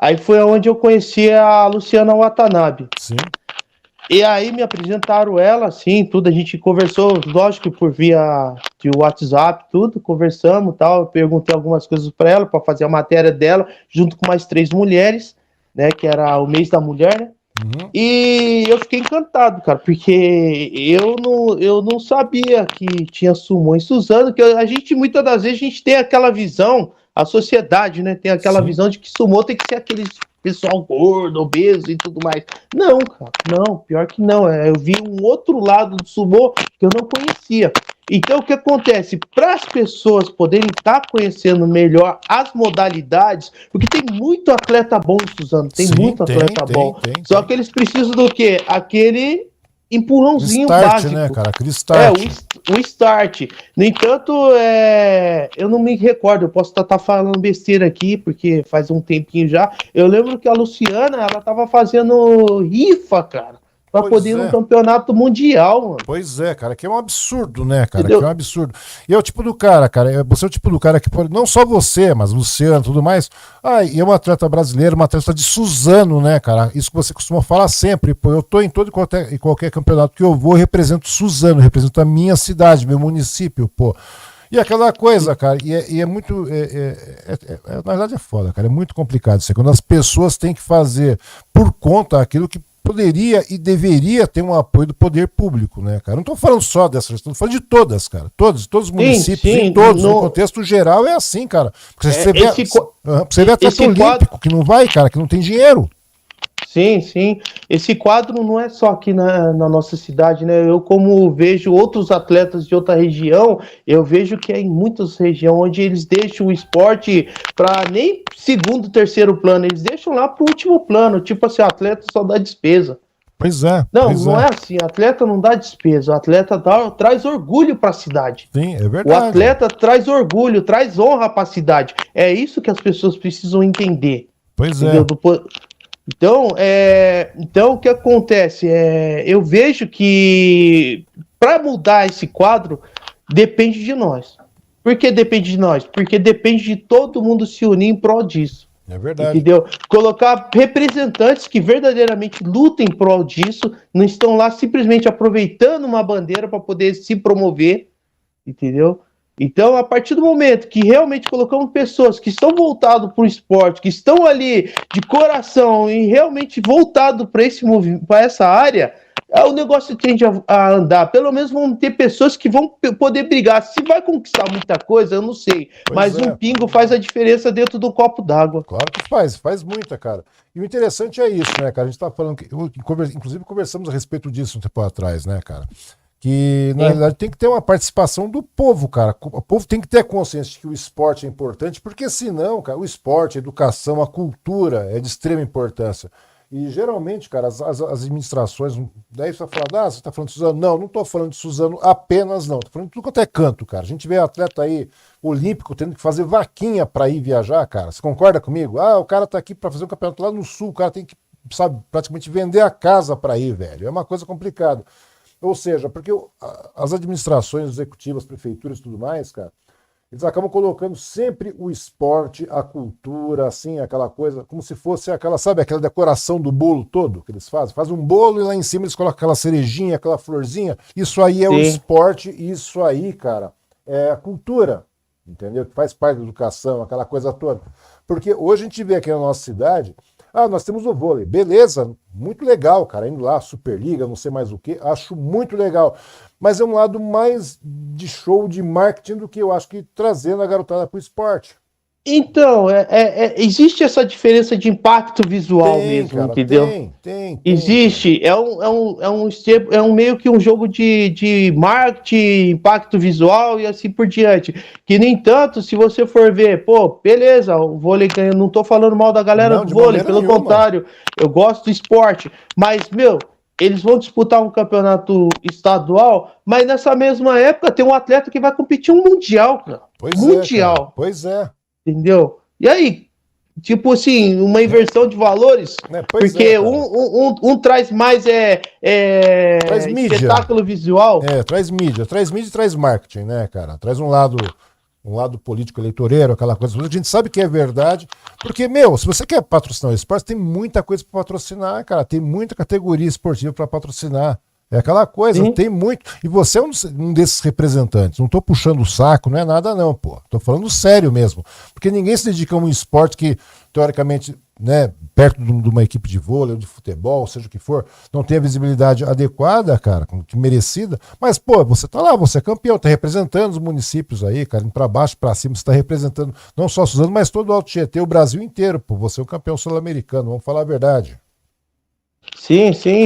Aí foi onde eu conheci a Luciana Watanabe. Sim. E aí me apresentaram ela, assim, tudo, a gente conversou, lógico, por via de WhatsApp, tudo, conversamos e tal, eu perguntei algumas coisas para ela, para fazer a matéria dela, junto com mais 3 mulheres, né, que era o mês da mulher, né, e eu fiquei encantado, cara, porque eu não sabia que tinha sumô em Suzano, que a gente, muitas das vezes, a gente tem aquela visão, a sociedade, né, tem aquela visão de que sumô tem que ser aqueles pessoal gordo, obeso e tudo mais. Não, cara, não, pior que não. Eu vi um outro lado do sumô que eu não conhecia. Então, o que acontece? Para as pessoas poderem estar conhecendo melhor as modalidades, porque tem muito atleta bom em Suzano, tem muito atleta bom. Só que eles precisam do quê? Aquele empurrãozinho start, básico. né, cara? Aquele start. O start. No entanto, eu não me recordo, eu posso estar falando besteira aqui, porque faz um tempinho já. Eu lembro que a Luciana, ela tava fazendo rifa, cara, pra poder ir no campeonato mundial, mano. Pois é, cara, que é um absurdo, né, cara? Entendeu? Que é um absurdo. E é o tipo do cara, você é o tipo do cara que pode, não só você, mas Luciano e tudo mais, e é uma atleta brasileira, uma atleta de Suzano, né, cara? Isso que você costuma falar sempre, pô, eu tô em todo e qualquer campeonato que eu vou, eu represento Suzano, represento a minha cidade, meu município, pô. E aquela coisa, cara, e é muito. Na verdade é foda, cara. É muito complicado isso. Quando as pessoas têm que fazer por conta aquilo que poderia e deveria ter um apoio do poder público, né, cara? Não estou falando só dessas, estou falando de todas, cara. Todos os municípios, em todos, no contexto geral, é assim, cara. Porque você vê atleta olímpico que não vai, cara, que não tem dinheiro. Sim, sim. Esse quadro não é só aqui na nossa cidade, né? Eu, como vejo outros atletas de outra região, eu vejo que é em muitas regiões onde eles deixam o esporte para nem segundo, terceiro plano, eles deixam lá pro último plano, tipo assim, o atleta só dá despesa. Pois é. Não é assim, o atleta não dá despesa, o atleta traz orgulho para a cidade. Sim, é verdade. O atleta traz orgulho, traz honra para a cidade. É isso que as pessoas precisam entender. Pois entendeu? é. Então, o que acontece? Eu vejo que para mudar esse quadro, depende de nós. Por que depende de nós? Porque depende de todo mundo se unir em prol disso. É verdade. Entendeu? Colocar representantes que verdadeiramente lutem em prol disso, não estão lá simplesmente aproveitando uma bandeira para poder se promover, entendeu? Então, a partir do momento que realmente colocamos pessoas que estão voltadas para o esporte, que estão ali de coração e realmente voltado para esse movimento, para essa área, o negócio tende a andar. Pelo menos vão ter pessoas que vão poder brigar. Se vai conquistar muita coisa, eu não sei. Mas um pingo faz a diferença dentro do copo d'água. Claro que faz muita, cara. E o interessante é isso, né, cara? A gente tá falando que, inclusive, conversamos a respeito disso um tempo atrás, né, cara? Que, na realidade, tem que ter uma participação do povo, cara. O povo tem que ter consciência de que o esporte é importante, porque senão, cara, o esporte, a educação, a cultura é de extrema importância. E, geralmente, cara, as administrações, daí você tá falando, você tá falando de Suzano? Não tô falando de Suzano apenas, não. Tô falando de tudo quanto é canto, cara. A gente vê atleta aí, olímpico, tendo que fazer vaquinha pra ir viajar, cara. Você concorda comigo? O cara tá aqui pra fazer um campeonato lá no sul, o cara tem que, sabe, praticamente vender a casa pra ir, velho. É uma coisa complicada. Ou seja, porque as administrações executivas, prefeituras e tudo mais, cara, eles acabam colocando sempre o esporte, a cultura, assim, aquela coisa, como se fosse aquela, sabe, aquela decoração do bolo todo que eles fazem. Faz um bolo e lá em cima eles colocam aquela cerejinha, aquela florzinha. Isso aí é o esporte, isso aí, cara, é a cultura, entendeu? Que faz parte da educação, aquela coisa toda. Porque hoje a gente vê aqui na nossa cidade, nós temos o vôlei, beleza, muito legal, cara, indo lá, Superliga, não sei mais o que, acho muito legal, mas é um lado mais de show, de marketing do que eu acho que trazendo a garotada pro esporte. Então, existe essa diferença de impacto visual mesmo, cara, entendeu? Tem. Existe, é um meio que um jogo de marketing, impacto visual e assim por diante. Que, nem tanto, se você for ver, beleza, o vôlei ganha, não tô falando mal da galera do vôlei, pelo contrário, eu gosto do esporte, mas, eles vão disputar um campeonato estadual, mas nessa mesma época tem um atleta que vai competir um mundial, cara. Mundial. Pois é. Entendeu? E aí, tipo assim, uma inversão de valores, porque um traz mais traz mídia. Espetáculo visual. Traz mídia e traz marketing, né, cara? Traz um lado um lado político eleitoreiro, aquela coisa. A gente sabe que é verdade, porque, se você quer patrocinar o esporte, tem muita coisa para patrocinar, cara. Tem muita categoria esportiva para patrocinar. É aquela coisa, Sim. tem muito. E você é um desses representantes. Não tô puxando o saco, não é nada, não, pô. Tô falando sério mesmo. Porque ninguém se dedica a um esporte que, teoricamente, né, perto de uma equipe de vôlei ou de futebol, seja o que for, não tem a visibilidade adequada, cara, que merecida. Mas, pô, você tá lá, você é campeão, tá representando os municípios aí, cara, indo pra baixo, pra cima, você tá representando não só Suzano, mas todo o Alto Tietê, o Brasil inteiro, pô. Você é o campeão sul-americano, vamos falar a verdade. Sim, sim.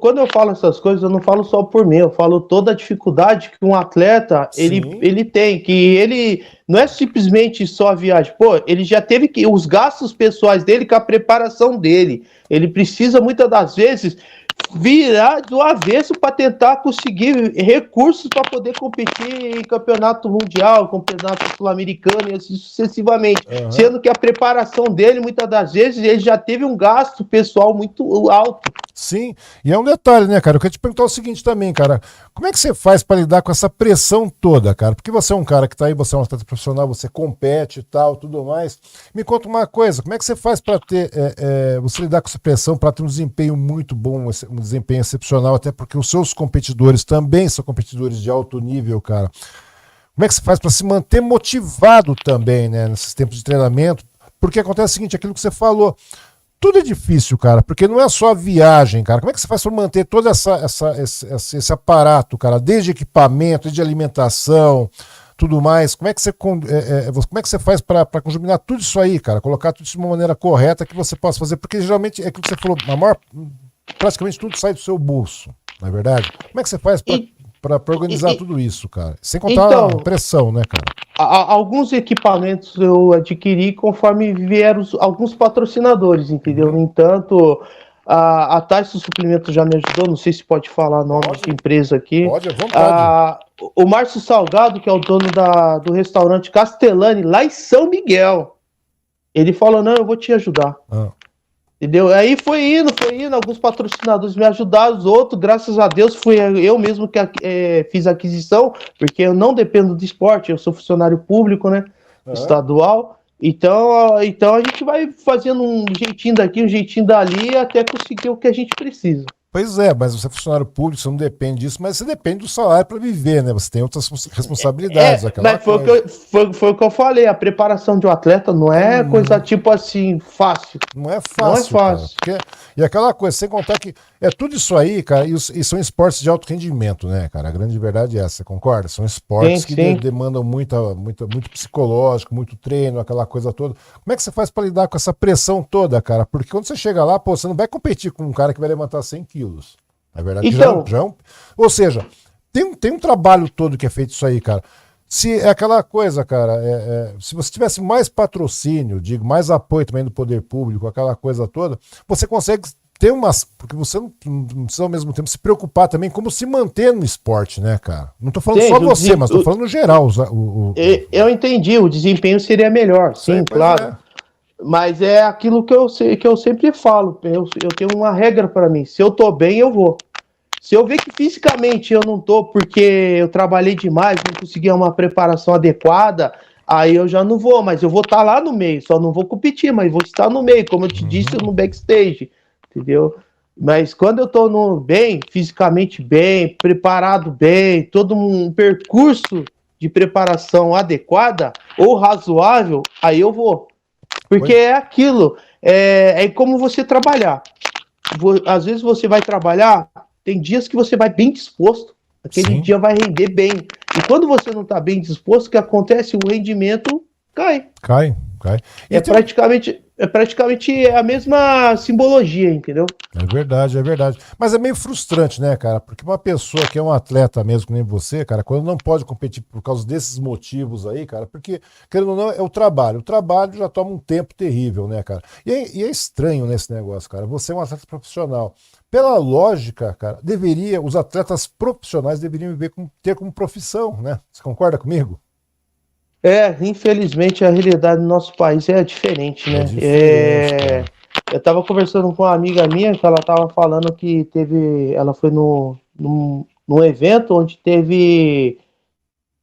Quando eu falo essas coisas, eu não falo só por mim, eu falo toda a dificuldade que um atleta Sim. ele tem, que ele não é simplesmente só a viagem, pô, ele já teve que os gastos pessoais dele com a preparação dele. Ele precisa muitas das vezes virar do avesso para tentar conseguir recursos para poder competir em campeonato mundial, campeonato sul-americano e assim sucessivamente. Aham. Sendo que a preparação dele, muitas das vezes, ele já teve um gasto pessoal muito alto. Sim, e é um detalhe, né, cara? Eu queria te perguntar o seguinte também, cara. Como é que você faz para lidar com essa pressão toda, cara? Porque você é um cara que tá aí, você é um atleta profissional, você compete e tal, tudo mais. Me conta uma coisa, como é que você faz para ter, você lidar com essa pressão, para ter um desempenho muito bom, um desempenho excepcional, até porque os seus competidores também são competidores de alto nível, cara. Como é que você faz para se manter motivado também, né, nesses tempos de treinamento? Porque acontece o seguinte, aquilo que você falou, tudo é difícil, cara, porque não é só a viagem, cara. Como é que você faz para manter todo esse aparato, cara, desde equipamento, desde alimentação, tudo mais? Como é que como é que você faz para conjuminar tudo isso aí, cara? Colocar tudo isso de uma maneira correta que você possa fazer? Porque geralmente é aquilo que você falou, praticamente tudo sai do seu bolso, não é verdade? Como é que você faz E, para organizar e, tudo isso, cara? Sem contar a então, pressão, né, cara? alguns equipamentos eu adquiri conforme vieram alguns patrocinadores, entendeu? Uhum. No entanto, a Tyson Suplemento já me ajudou, não sei se pode falar nome de Pode, empresa aqui. pode, à vontade. O Márcio Salgado, que é o dono do restaurante Castellani, lá em São Miguel, ele falou, não, eu vou te ajudar. Ah. Entendeu? Aí foi indo, alguns patrocinadores me ajudaram, os outros, graças a Deus, fui eu mesmo que fiz a aquisição, porque eu não dependo do esporte, eu sou funcionário público, né? Aham. Estadual. Então a gente vai fazendo um jeitinho daqui, um jeitinho dali, até conseguir o que a gente precisa. Pois é, mas você é funcionário público, você não depende disso, mas você depende do salário para viver, né? Você tem outras responsabilidades, aquela Mas coisa. foi o que eu falei, a preparação de um atleta não é coisa tipo assim, fácil. Não é Não é fácil, cara. fácil. E aquela coisa, sem contar que é tudo isso aí, cara, e são esportes de alto rendimento, né, cara? A grande verdade é essa, você concorda? São Sim, esportes que sim. demandam muito psicológico, muito treino, aquela coisa toda. Como é que você faz para lidar com essa pressão toda, cara? Porque quando você chega lá, pô, você não vai competir com um cara que vai levantar 100 quilos. Na verdade, Então, ou seja, tem um trabalho todo que é feito isso aí, cara. Se é aquela coisa, cara, se você tivesse mais patrocínio, digo, mais apoio também do poder público, aquela coisa toda, você consegue ter umas. Porque você não precisa ao mesmo tempo se preocupar também como se manter no esporte, né, cara? Não tô falando só entende? você, mas tô falando no geral. Eu entendi, o desempenho seria melhor, sim, Pois claro. é. Mas é aquilo que eu sempre falo. Eu tenho uma regra para mim. Se eu tô bem, eu vou. Se eu ver que fisicamente eu não tô porque eu trabalhei demais, não consegui uma preparação adequada, aí eu já não vou, mas eu vou estar lá no meio, só não vou competir, mas vou estar no meio, como eu te disse, Uhum. no backstage, entendeu? Mas quando eu tô bem, fisicamente bem, preparado bem, todo um percurso de preparação adequada ou razoável, aí eu vou. Porque Pois, é aquilo, é como você trabalhar. Às vezes você vai trabalhar, tem dias que você vai bem disposto, aquele sim, dia vai render bem. E quando você não está bem disposto, o que acontece? O rendimento cai. cai. E É tem um. praticamente a mesma simbologia, entendeu? É verdade, é verdade. Mas é meio frustrante, né, cara? Porque uma pessoa que é um atleta mesmo, que nem você, cara, quando não pode competir por causa desses motivos aí, cara, porque, querendo ou não, é o trabalho. O trabalho já toma um tempo terrível, né, cara? E é estranho nesse negócio, cara. Você é um atleta profissional. Pela lógica, cara, os atletas profissionais deveriam ter como profissão, né? Você concorda comigo? Infelizmente a realidade do nosso país é diferente, É né? diferente, cara. Eu estava conversando com uma amiga minha que ela estava falando que ela foi num evento onde teve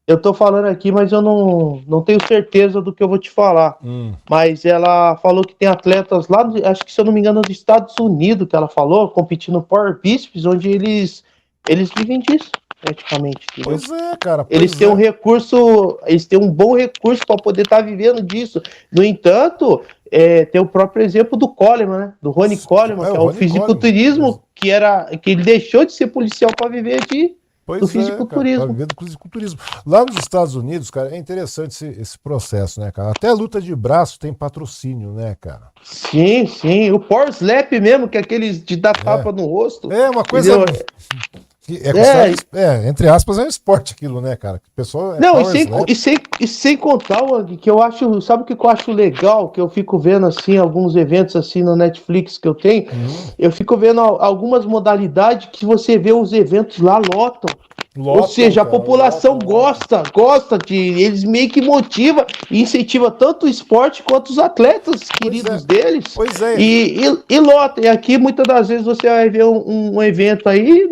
Eu tô falando aqui, mas eu não tenho certeza do que eu vou te falar. Mas ela falou que tem atletas lá, acho que se eu não me engano, dos Estados Unidos, que ela falou, competindo no Power Bisps, onde eles vivem disso, praticamente, entendeu? Pois é, cara. Eles têm um recurso, eles têm um bom recurso para poder estar vivendo disso. No entanto, tem o próprio exemplo do Coleman, né? Do Ronnie Coleman, que é o fisiculturismo, que ele deixou de ser policial para viver do fisiculturismo. Cara, viver do fisiculturismo. Lá nos Estados Unidos, cara, é interessante esse processo, né, cara? Até a luta de braço tem patrocínio, né, cara? Sim, sim. O Power Slap mesmo, que é aqueles de dar tapa no rosto. É uma coisa... entre aspas, é um esporte aquilo, né, cara? O pessoal não, e sem contar, que eu acho, sabe o que eu acho legal? Que eu fico vendo, assim, alguns eventos, assim, no Netflix que eu tenho, eu fico vendo algumas modalidades que você vê os eventos lá lotam. Ou seja, a população gosta eles meio que motiva e incentiva tanto o esporte quanto os atletas queridos deles. Pois é. E lota. E aqui, muitas das vezes, você vai ver um evento aí,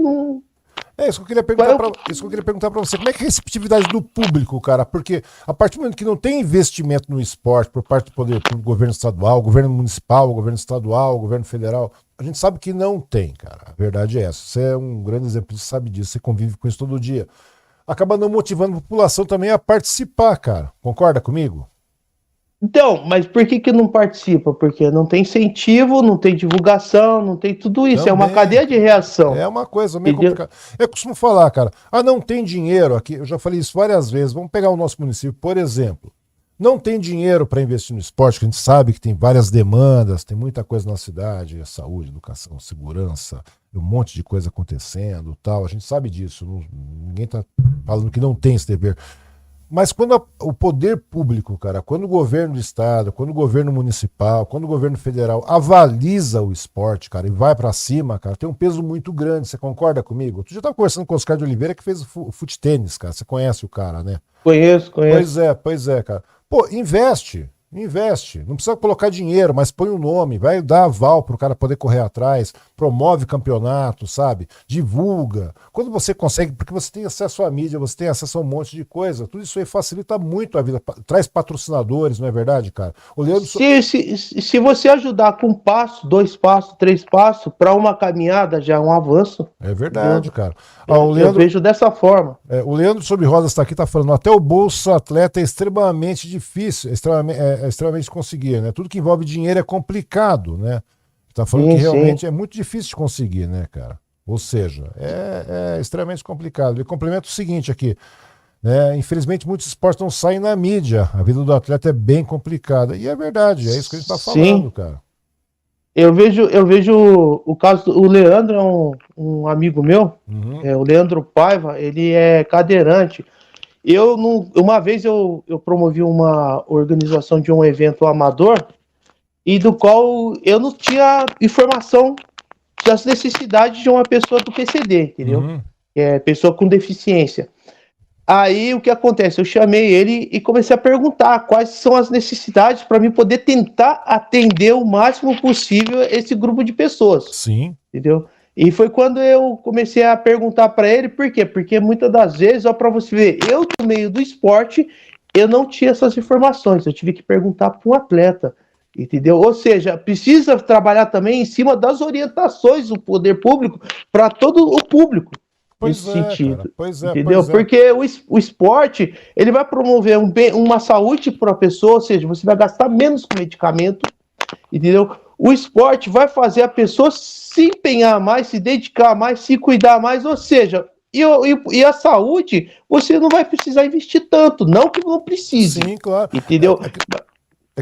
isso que eu queria perguntar pra você. Como é que é a receptividade do público, cara? Porque a partir do momento que não tem investimento no esporte por parte do poder público, governo estadual, governo municipal, governo estadual, governo federal, a gente sabe que não tem, cara. A verdade é essa. Você é um grande exemplo, você sabe disso, você convive com isso todo dia. Acaba não motivando a população também a participar, cara. Concorda comigo? Então, mas por que não participa? Porque não tem incentivo, não tem divulgação, não tem tudo isso. É uma cadeia de reação. É uma coisa meio complicada. Eu costumo falar, cara, não tem dinheiro aqui. Eu já falei isso várias vezes. Vamos pegar o nosso município, por exemplo. Não tem dinheiro para investir no esporte, que a gente sabe que tem várias demandas, tem muita coisa na cidade, saúde, educação, segurança, um monte de coisa acontecendo, tal. A gente sabe disso. Ninguém está falando que não tem esse dever. Mas quando o poder público, cara, quando o governo do estado, quando o governo municipal, quando o governo federal avaliza o esporte, cara, e vai pra cima, cara, tem um peso muito grande. Você concorda comigo? Tu já tava conversando com o Oscar de Oliveira, que fez o fute-tênis, cara. Você conhece o cara, né? Conheço. Pois é, cara. Pô, investe. Não precisa colocar dinheiro, mas põe o nome, vai dar aval pro cara poder correr atrás, promove campeonato, sabe? Divulga. Quando você consegue, porque você tem acesso à mídia, você tem acesso a um monte de coisa, tudo isso aí facilita muito a vida, traz patrocinadores, não é verdade, cara? O Leandro... Se você ajudar com 1 passo, 2 passos, 3 passos, para uma caminhada, já é um avanço. É verdade, cara. Eu vejo dessa forma. O Leandro Sobre Rodas está aqui, tá falando, até o Bolsa Atleta é extremamente difícil, extremamente conseguir, né? Tudo que envolve dinheiro é complicado, né? Tá falando que realmente é muito difícil de conseguir, né, cara? Ou seja, é extremamente complicado. Ele complementa o seguinte aqui, né? Infelizmente muitos esportes não saem na mídia, a vida do atleta é bem complicada, e é verdade, é isso que a gente tá falando, cara. Eu vejo o caso do Leandro, é um amigo meu, o Leandro Paiva, ele é cadeirante. Uma vez eu promovi uma organização de um evento amador, e do qual eu não tinha informação das necessidades de uma pessoa do PCD, entendeu? Pessoa com deficiência. Aí o que acontece? Eu chamei ele e comecei a perguntar quais são as necessidades para mim poder tentar atender o máximo possível esse grupo de pessoas. Sim. Entendeu? E foi quando eu comecei a perguntar para ele, por quê? Porque muitas das vezes, para você ver, eu no meio do esporte, eu não tinha essas informações, eu tive que perguntar para um atleta, entendeu? Ou seja, precisa trabalhar também em cima das orientações do poder público para todo o público. Nesse sentido, cara. Pois entendeu? Porque o esporte, ele vai promover uma saúde para a pessoa, ou seja, você vai gastar menos com medicamento, entendeu? O esporte vai fazer a pessoa se empenhar mais, se dedicar mais, se cuidar mais, ou seja, e a saúde, você não vai precisar investir tanto, não que não precise. Sim, claro. Entendeu?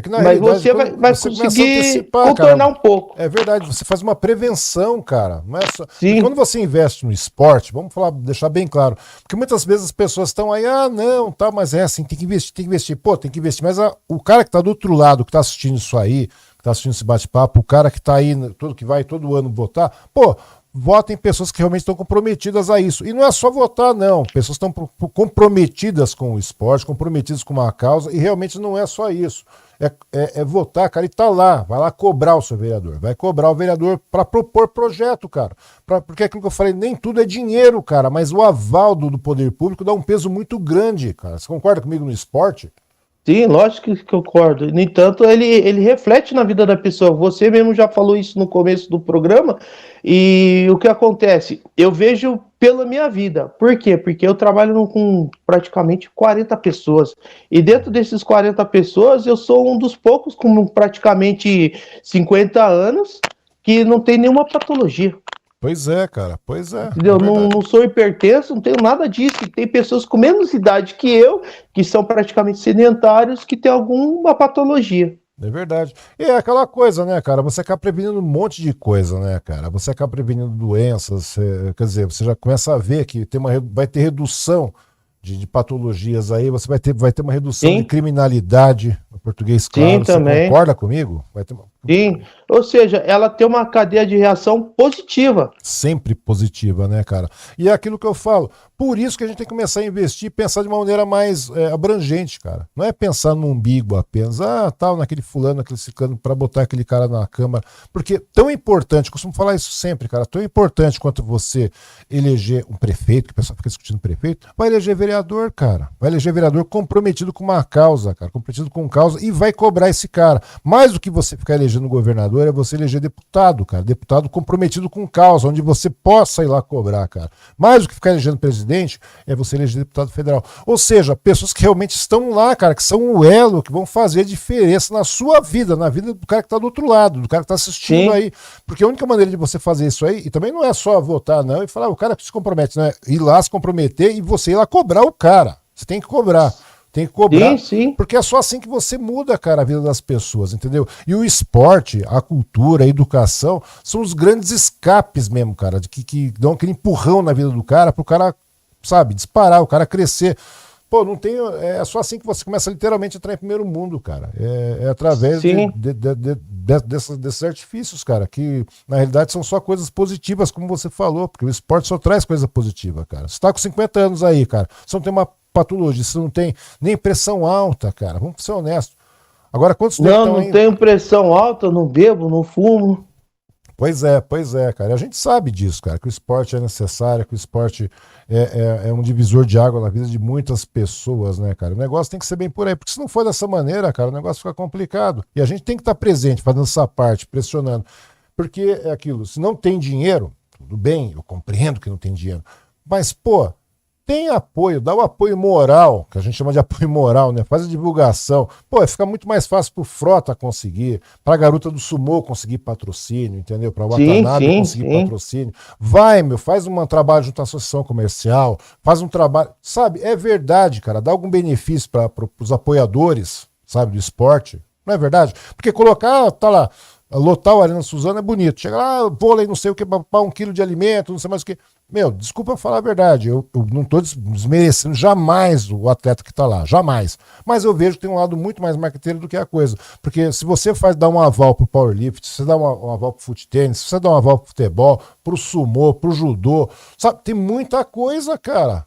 Que na mas você vai conseguir contornar um pouco. É verdade, você faz uma prevenção, cara. Não é só... Sim. Quando você investe no esporte, vamos falar, deixar bem claro, porque muitas vezes as pessoas estão aí, não, tá, mas é assim, tem que investir. Pô, tem que investir. Mas o cara que tá do outro lado, que tá assistindo isso aí, que tá assistindo esse bate-papo, o cara que tá aí, que vai todo ano votar, pô, votem pessoas que realmente estão comprometidas a isso. E não é só votar, não. Pessoas estão comprometidas com o esporte, comprometidas com uma causa, e realmente não é só isso. É votar, cara, e tá lá. Vai lá cobrar o seu vereador. Vai cobrar o vereador para propor projeto, cara. Porque é aquilo que eu falei, nem tudo é dinheiro, cara, mas o aval do poder público dá um peso muito grande, cara. Você concorda comigo no esporte? Sim, lógico que concordo. No entanto, ele reflete na vida da pessoa. Você mesmo já falou isso no começo do programa. E o que acontece? Eu vejo pela minha vida. Por quê? Porque eu trabalho com praticamente 40 pessoas. E dentro desses 40 pessoas, eu sou um dos poucos com praticamente 50 anos que não tem nenhuma patologia. Pois é, cara. Pois é. Entendeu? É não sou hipertenso, não tenho nada disso. E tem pessoas com menos idade que eu, que são praticamente sedentários, que têm alguma patologia. É verdade. E é aquela coisa, né, cara? Você acaba prevenindo um monte de coisa, né, cara? Você acaba prevenindo doenças, quer dizer, você já começa a ver que vai ter redução de patologias aí, você vai ter uma redução Sim. de criminalidade, no português claro. Sim, você também. concorda comigo? Vai ter Sim, ou seja, ela tem uma cadeia de reação positiva. Sempre positiva, né, cara? E é aquilo que eu falo. Por isso que a gente tem que começar a investir e pensar de uma maneira mais abrangente, cara. Não é pensar no umbigo apenas, tal, naquele fulano, naquele ciclano, para botar aquele cara na Câmara. Porque tão importante, eu costumo falar isso sempre, cara, tão importante quanto você eleger um prefeito, que o pessoal fica discutindo prefeito, vai eleger vereador, cara. Vai eleger vereador comprometido com uma causa, cara, comprometido com causa e vai cobrar esse cara. Mais do que você ficar elegendo governador, é você eleger deputado, cara. Deputado comprometido com causa, onde você possa ir lá cobrar, cara. Mais do que ficar elegendo presidente, é você eleger deputado federal. Ou seja, pessoas que realmente estão lá, cara, que são o elo, que vão fazer diferença na sua vida, na vida do cara que tá do outro lado, do cara que tá assistindo. Sim. Aí. Porque a única maneira de você fazer isso aí, e também não é só votar, não, e falar, o cara que se compromete, né? Ir lá se comprometer e você ir lá cobrar o cara. Você tem que cobrar. Tem que cobrar, sim. Porque é só assim que você muda, cara, a vida das pessoas, entendeu? E o esporte, a cultura, a educação, são os grandes escapes mesmo, cara, que dão aquele empurrão na vida do cara, pro cara, sabe, disparar, o cara crescer. Pô, não tem. É só assim que você começa literalmente a entrar em primeiro mundo, cara. É através desses artifícios, cara, que na realidade são só coisas positivas, como você falou, porque o esporte só traz coisa positiva, cara. Você tá com 50 anos aí, cara, você não tem uma patologia, você não tem nem pressão alta, cara. Vamos ser honestos. Agora, quantos não tenho pressão alta, não bebo, não fumo. Pois é, cara. A gente sabe disso, cara, que o esporte é necessário, que o esporte é um divisor de água na vida de muitas pessoas, né, cara? O negócio tem que ser bem por aí, porque se não for dessa maneira, cara, o negócio fica complicado. E a gente tem que estar presente, fazendo essa parte, pressionando. Porque é aquilo, se não tem dinheiro, tudo bem, eu compreendo que não tem dinheiro, mas, pô, tem apoio, dá o apoio moral, que a gente chama de apoio moral, né? Faz a divulgação. Pô, fica muito mais fácil pro Frota conseguir, pra garota do Sumô conseguir patrocínio, entendeu? Pra Watanabe conseguir patrocínio. Vai, faz um trabalho junto à associação comercial, faz um trabalho, sabe? É verdade, cara, dá algum benefício para pros apoiadores, sabe, do esporte. Não é verdade? Porque colocar, tá lá, lotar o Arena Suzano é bonito. Chega lá, vôlei, não sei o que, para 1 quilo de alimento, não sei mais o que. Desculpa falar a verdade, eu não tô desmerecendo jamais o atleta que tá lá, jamais. Mas eu vejo que tem um lado muito mais marqueteiro do que a coisa. Porque se você dá um aval pro powerlift, se você dá um aval pro fute-tênis, se você dá um aval pro futebol, pro sumô, pro judô, sabe, tem muita coisa, cara.